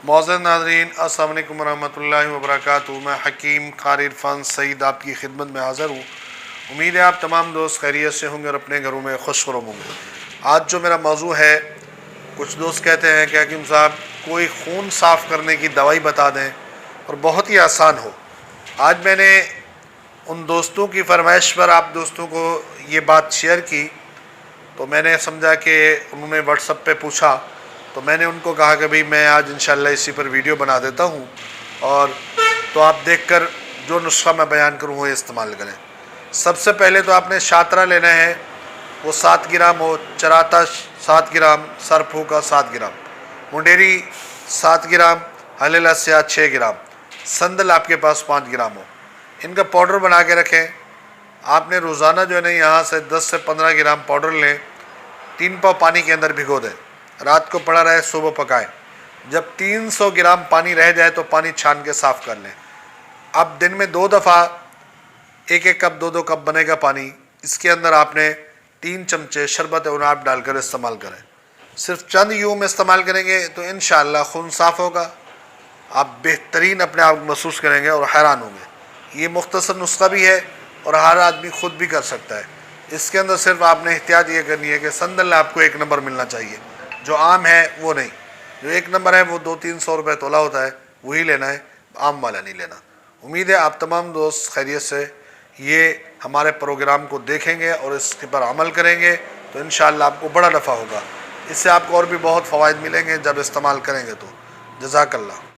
معزز ناظرین السلام علیکم ورحمۃ اللہ وبرکاتہ۔ میں حکیم قاری عرفان سعید آپ کی خدمت میں حاضر ہوں۔ امید ہے آپ تمام دوست خیریت سے ہوں گے اور اپنے گھروں میں خوش خرم ہوں گے۔ آج جو میرا موضوع ہے، کچھ دوست کہتے ہیں کہ حکیم صاحب کوئی خون صاف کرنے کی دوائی بتا دیں اور بہت ہی آسان ہو۔ آج میں نے ان دوستوں کی فرمائش پر آپ دوستوں کو یہ بات شیئر کی، تو میں نے سمجھا کہ انہوں نے واٹس ایپ پہ پوچھا، تو میں نے ان کو کہا کہ بھئی میں آج انشاءاللہ اسی پر ویڈیو بنا دیتا ہوں، اور تو آپ دیکھ کر جو نسخہ میں بیان کروں وہ استعمال کریں۔ سب سے پہلے تو آپ نے شاطرہ لینا ہے، وہ 7 گرام ہو، چراتا 7 گرام، سر پھوکا 7 گرام، منڈیری 7 گرام، ہلیلا سیاہ 6 گرام، سندل آپ کے پاس 5 گرام ہو۔ ان کا پاؤڈر بنا کے رکھیں۔ آپ نے روزانہ جو ہے نا یہاں سے 10 سے 15 گرام پاؤڈر لیں، 3 پاؤ پانی کے اندر بھگو دیں، رات کو پڑا رہے، صبح پکائیں۔ جب 300 گرام پانی رہ جائے تو پانی چھان کے صاف کر لیں۔ اب دن میں 2 دفعہ 1 کپ 2 کپ بنے گا پانی، اس کے اندر آپ نے 3 چمچے شربت عناب ڈال کر استعمال کریں۔ صرف چند یوم استعمال کریں گے تو انشاءاللہ خون صاف ہوگا، آپ بہترین اپنے آپ محسوس کریں گے اور حیران ہوں گے۔ یہ مختصر نسخہ بھی ہے اور ہر آدمی خود بھی کر سکتا ہے۔ اس کے اندر صرف آپ نے احتیاط یہ کرنی ہے کہ سندل آپ کو 1 نمبر ملنا چاہیے، جو عام ہے وہ نہیں۔ جو 1 نمبر ہے وہ 200-300 روپے تولہ ہوتا ہے، وہی لینا ہے، عام والا نہیں لینا۔ امید ہے آپ تمام دوست خیریت سے یہ ہمارے پروگرام کو دیکھیں گے اور اس کے پر عمل کریں گے تو انشاءاللہ آپ کو بڑا نفع ہوگا۔ اس سے آپ کو اور بھی بہت فوائد ملیں گے جب استعمال کریں گے تو۔ جزاک اللہ۔